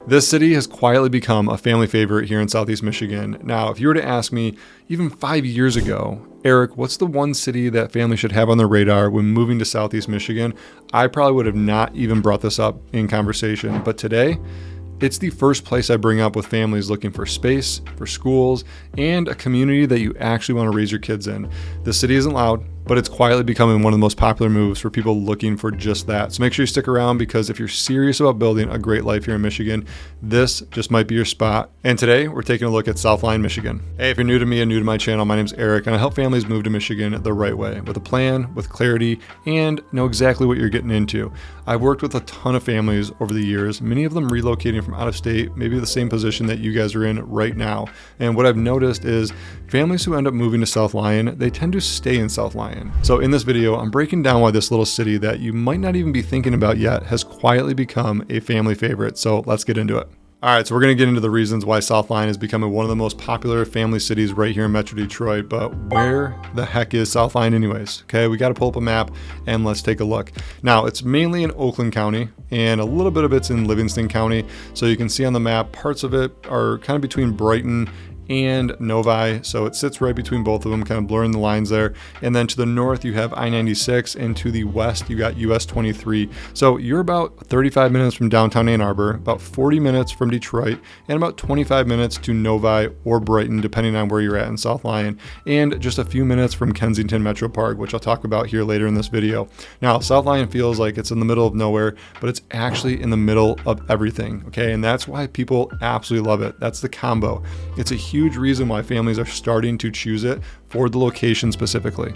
This city has quietly become a family favorite here in Southeast Michigan. Now, if you were to ask me even 5 years ago, Eric, what's the one city that families should have on their radar when moving to Southeast Michigan? I probably would have not even brought this up in conversation. But today, it's the first place I bring up with families looking for space, for schools, and a community that you actually want to raise your kids in. The city isn't loud, but it's quietly becoming one of the most popular moves for people looking for just that. So make sure you stick around, because if you're serious about building a great life here in Michigan, this just might be your spot. And today we're taking a look at South Lyon, Michigan. Hey, if you're new to me and new to my channel, my name's Eric, and I help families move to Michigan the right way, with a plan, with clarity, and know exactly what you're getting into. I've worked with a ton of families over the years, many of them relocating from out of state, maybe the same position that you guys are in right now. And what I've noticed is families who end up moving to South Lyon, they tend to stay in South Lyon. So in this video, I'm breaking down why this little city that you might not even be thinking about yet has quietly become a family favorite. So let's get into it. All right, so we're going to get into the reasons why South Lyon is becoming one of the most popular family cities right here in Metro Detroit. But where the heck is South Lyon anyways? Okay, we got to pull up a map and let's take a look. Now, it's mainly in Oakland County and a little bit of it's in Livingston County. So you can see on the map, parts of it are kind of between Brighton and Novi, so it sits right between both of them, kind of blurring the lines there. And then to the north you have I-96, and to the west you got US 23. So you're about 35 minutes from downtown Ann Arbor, about 40 minutes from Detroit, and about 25 minutes to Novi or Brighton, depending on where you're at in South Lyon, and just a few minutes from Kensington Metro Park, which I'll talk about here later in this video. Now, South Lyon feels like it's in the middle of nowhere, but it's actually in the middle of everything, okay? And that's why people absolutely love it. That's the combo. It's a huge reason why families are starting to choose it for the location specifically.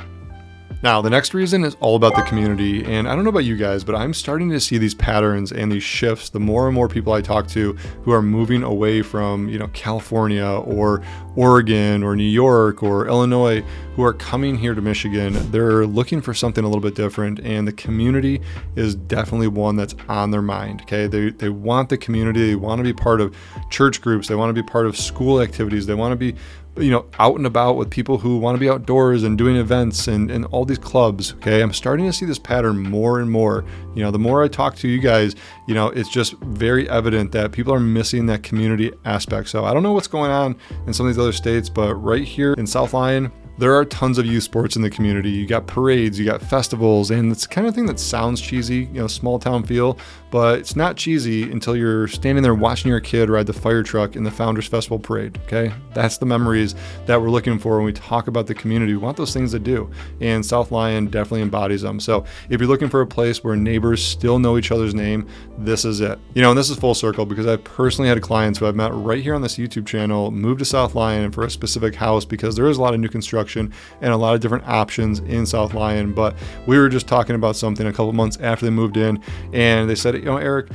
Now, the next reason is all about the community. And I don't know about you guys, but I'm starting to see these patterns and these shifts. The more and more people I talk to who are moving away from, California or Oregon or New York or Illinois, who are coming here to Michigan, they're looking for something a little bit different. And the community is definitely one that's on their mind. Okay. They want the community. They want to be part of church groups. They want to be part of school activities. They want to be out and about with people who want to be outdoors and doing events and all these clubs. Okay. I'm starting to see this pattern more and more. The more I talk to you guys, it's just very evident that people are missing that community aspect. So I don't know what's going on in some of these other states, but right here in South Lyon, there are tons of youth sports in the community. You got parades, you got festivals, and it's the kind of thing that sounds cheesy, small town feel, but it's not cheesy until you're standing there watching your kid ride the fire truck in the Founders Festival parade, okay? That's the memories that we're looking for when we talk about the community. We want those things to do, and South Lyon definitely embodies them. So if you're looking for a place where neighbors still know each other's name, this is it. And this is full circle, because I've personally had clients who I've met right here on this YouTube channel move to South Lyon for a specific house, because there is a lot of new construction and a lot of different options in South Lyon. But we were just talking about something a couple months after they moved in, and they said, Eric,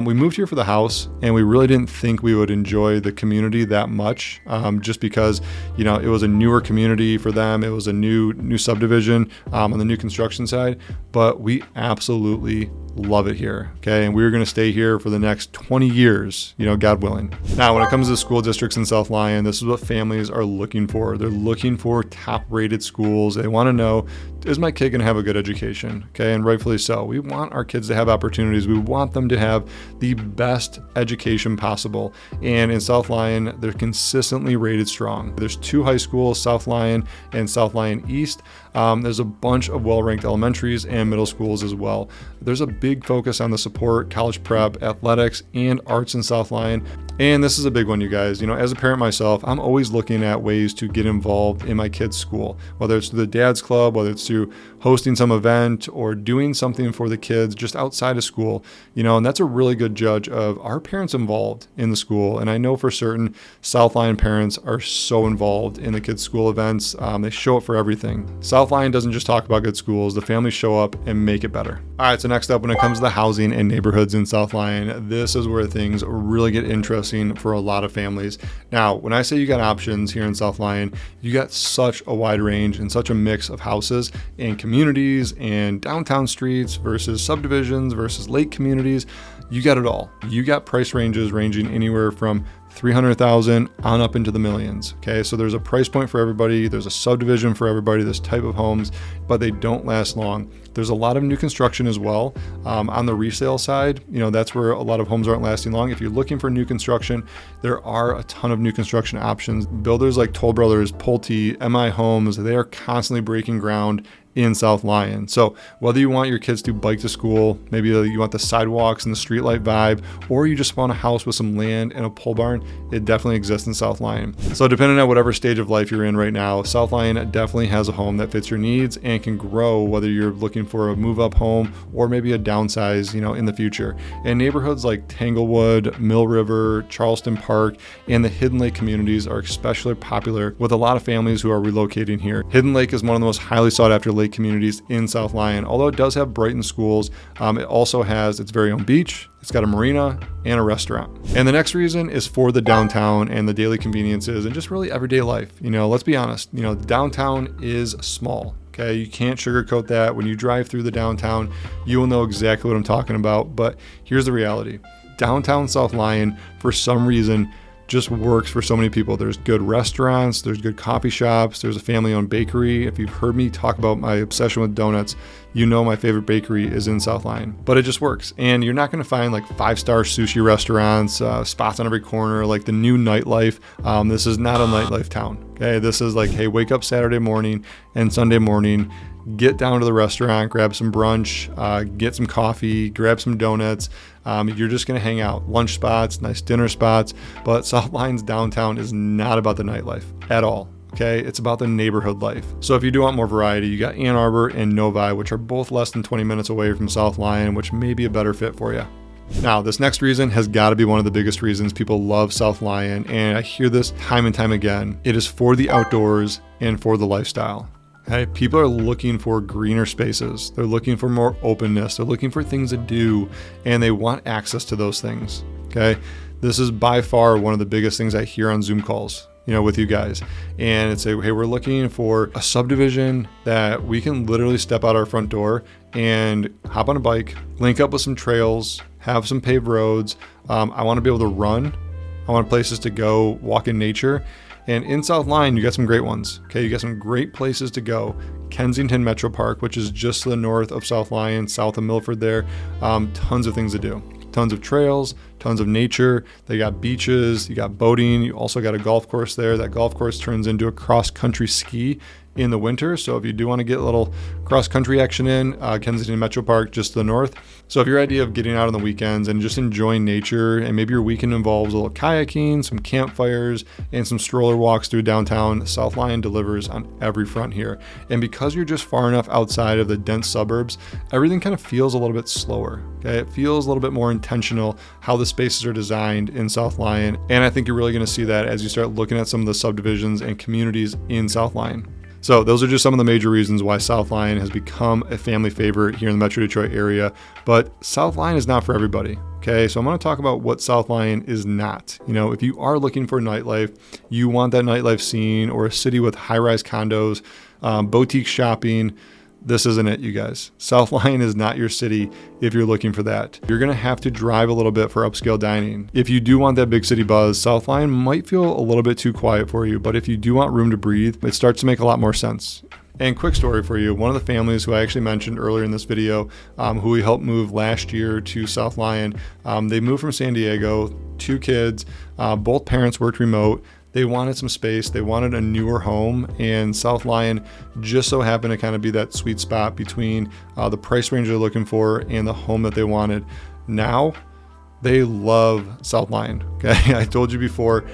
we moved here for the house, and we really didn't think we would enjoy the community that much, just because, it was a newer community for them. It was a new subdivision on the new construction side, but we absolutely love it here. Okay. And we're going to stay here for the next 20 years, God willing. Now, when it comes to school districts in South Lyon, this is what families are looking for. They're looking for top rated schools. They want to know, is my kid going to have a good education? Okay. And rightfully so. We want our kids to have opportunities. We want them to have the best education possible. And in South Lyon, they're consistently rated strong. There's 2 high schools, South Lyon and South Lyon East. There's a bunch of well-ranked elementaries and middle schools as well. There's a big focus on the support, college prep, athletics, and arts in South Lyon. And this is a big one, you guys. As a parent myself, I'm always looking at ways to get involved in my kids' school, whether it's through the dad's club, whether it's through hosting some event or doing something for the kids just outside of school, and that's a really good judge of our parents involved in the school. And I know for certain South Lyon parents are so involved in the kids' school events. They show up for everything. South Lyon doesn't just talk about good schools. The families show up and make it better. All right, so next up, when it comes to the housing and neighborhoods in South Lyon, this is where things really get interesting for a lot of families. Now, when I say you got options here in South Lyon, you got such a wide range and such a mix of houses and communities and downtown streets versus subdivisions versus lake communities. you got it all. You got price ranges ranging anywhere from 300,000 on up into the millions. Okay, so there's a price point for everybody. There's a subdivision for everybody, this type of homes, but they don't last long. There's a lot of new construction as well. On the resale side, that's where a lot of homes aren't lasting long. If you're looking for new construction, there are a ton of new construction options. Builders like Toll Brothers, Pulte, MI Homes, they are constantly breaking ground in South Lyon. So whether you want your kids to bike to school, maybe you want the sidewalks and the streetlight vibe, or you just want a house with some land and a pole barn, it definitely exists in South Lyon. So depending on whatever stage of life you're in right now, South Lyon definitely has a home that fits your needs and can grow, whether you're looking for a move up home or maybe a downsize, in the future. And neighborhoods like Tanglewood, Mill River, Charleston Park, and the Hidden Lake communities are especially popular with a lot of families who are relocating here. Hidden Lake is one of the most highly sought after lake communities in South Lyon. Although it does have Brighton schools, it also has its very own beach. It's got a marina and a restaurant. And the next reason is for the downtown and the daily conveniences and just really everyday life. Let's be honest, downtown is small. Okay, you can't sugarcoat that. When you drive through the downtown, you will know exactly what I'm talking about. But here's the reality. Downtown South Lyon, for some reason, just works for so many people. There's good restaurants, there's good coffee shops, there's a family-owned bakery. If you've heard me talk about my obsession with donuts, my favorite bakery is in South Lyon. But it just works. And you're not going to find like 5-star sushi restaurants, spots on every corner, like the new nightlife. This is not a nightlife town. Okay, this is like, hey, wake up Saturday morning and Sunday morning, get down to the restaurant, grab some brunch, get some coffee, grab some donuts. You're just going to hang out. Lunch spots, nice dinner spots. But South Lyon's downtown is not about the nightlife at all. Okay, it's about the neighborhood life. So if you do want more variety, you got Ann Arbor and Novi, which are both less than 20 minutes away from South Lyon, which may be a better fit for you. Now, this next reason has got to be one of the biggest reasons people love South Lyon, and I hear this time and time again. It is for the outdoors and for the lifestyle. Okay, people are looking for greener spaces. They're looking for more openness. They're looking for things to do, and they want access to those things. Okay, this is by far one of the biggest things I hear on Zoom calls, with you guys. And it's hey, we're looking for a subdivision that we can literally step out our front door and hop on a bike, link up with some trails, have some paved roads. I want to be able to run. I want places to go, walk in nature. And in South Lyon, you got some great ones. Okay, you got some great places to go. Kensington Metro Park, which is just to the north of South Lyon, south of Milford there. Tons of things to do. Tons of trails, tons of nature. They got beaches, you got boating. You also got a golf course there. That golf course turns into a cross-country ski in the winter. So if you do want to get a little cross-country action in, Kensington Metro Park just to the north. So if your idea of getting out on the weekends and just enjoying nature, and maybe your weekend involves a little kayaking, some campfires, and some stroller walks through downtown, South Lyon delivers on every front here. And because you're just far enough outside of the dense suburbs, everything kind of feels a little bit slower. Okay, it feels a little bit more intentional how the spaces are designed in South Lyon. And I think you're really going to see that as you start looking at some of the subdivisions and communities in South Lyon. So those are just some of the major reasons why South Lyon has become a family favorite here in the Metro Detroit area. But South Lyon is not for everybody. Okay, so I'm going to talk about what South Lyon is not. If you are looking for nightlife, you want that nightlife scene, or a city with high-rise condos, boutique shopping, this isn't it, you guys. South Lyon is not your city if you're looking for that. You're going to have to drive a little bit for upscale dining. If you do want that big city buzz, South Lyon might feel a little bit too quiet for you, but if you do want room to breathe, it starts to make a lot more sense. And quick story for you, one of the families who I actually mentioned earlier in this video, who we helped move last year to South Lyon, they moved from San Diego, 2 kids, both parents worked remote. They wanted some space, they wanted a newer home, and South Lyon just so happened to kind of be that sweet spot between the price range they're looking for and the home that they wanted. Now, they love South Lyon. Okay, I told you before,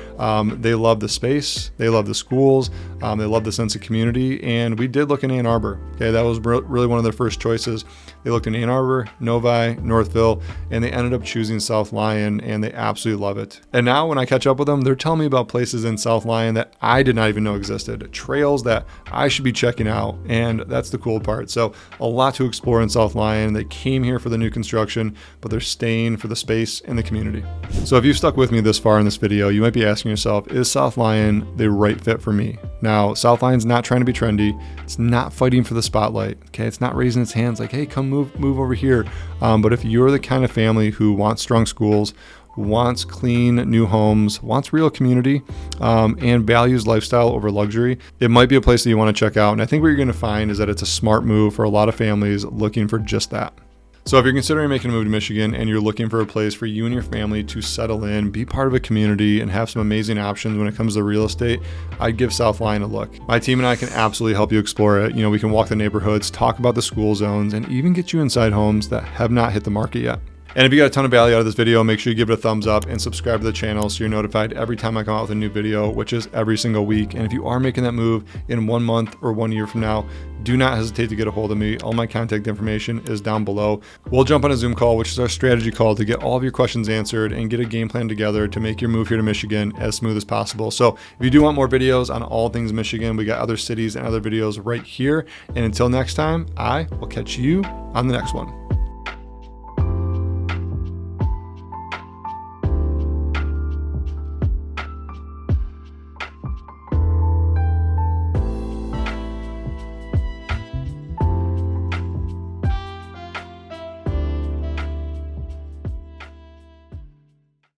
they love the space, they love the schools, they love the sense of community, and we did look in Ann Arbor. Okay, that was really one of their first choices. They looked in Ann Arbor, Novi, Northville, and they ended up choosing South Lyon, and they absolutely love it. And now when I catch up with them, they're telling me about places in South Lyon that I did not even know existed, trails that I should be checking out, and that's the cool part. So a lot to explore in South Lyon. They came here for the new construction, but they're staying for the space and the community. So if you've stuck with me this far in this video, you might be asking yourself, is South Lyon the right fit for me? Now, South Lyon's not trying to be trendy. It's not fighting for the spotlight. Okay, it's not raising its hands like, hey, come move over here. But if you're the kind of family who wants strong schools, wants clean new homes, wants real community, and values lifestyle over luxury, it might be a place that you want to check out. And I think what you're going to find is that it's a smart move for a lot of families looking for just that. So if you're considering making a move to Michigan and you're looking for a place for you and your family to settle in, be part of a community, and have some amazing options when it comes to real estate, I'd give South Lyon a look. My team and I can absolutely help you explore it. We can walk the neighborhoods, talk about the school zones, and even get you inside homes that have not hit the market yet. And if you got a ton of value out of this video, make sure you give it a thumbs up and subscribe to the channel so you're notified every time I come out with a new video, which is every single week. And if you are making that move in 1 month or 1 year from now, do not hesitate to get a hold of me. All my contact information is down below. We'll jump on a Zoom call, which is our strategy call, to get all of your questions answered and get a game plan together to make your move here to Michigan as smooth as possible. So if you do want more videos on all things Michigan, we got other cities and other videos right here. And until next time, I will catch you on the next one.